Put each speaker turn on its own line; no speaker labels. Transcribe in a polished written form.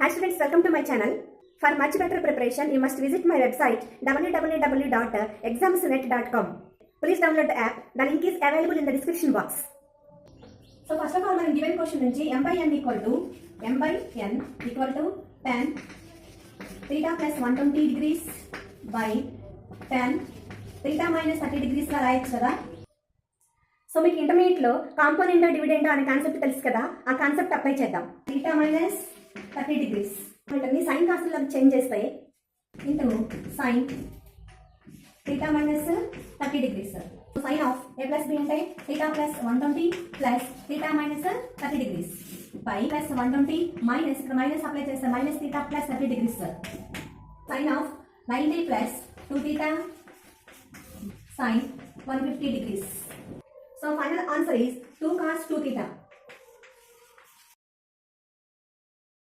Hi students, welcome to my channel. For much better preparation, you must visit my website www.examsnet.com. Please download the app. The link is available in the description box. So first of all, మనం given question నుంచి m by n equal to tan theta plus 120 degrees by tan theta minus 30 degrees లా రాయొచ్చు కదా. So మీకు intermediate లో component dividend అనే concept తెలుసు కదా, ఆ కాన్సెప్ట్ అప్లై చేద్దాం. theta minus 30 degrees వీటిని సైన్ కాస్ట్లలో చేంజ్ చేస్తాయి into sine theta minus 30 degrees. Sine of a plus b అంటే theta plus 120 plus theta minus 30 degrees by plus 120 minus ఇక్కడ మైనస్ అప్లై చేస్తే minus theta plus 30 degrees. Sine of 90 plus 2 theta sin 150 degrees. So final answer is 2 cos 2 theta.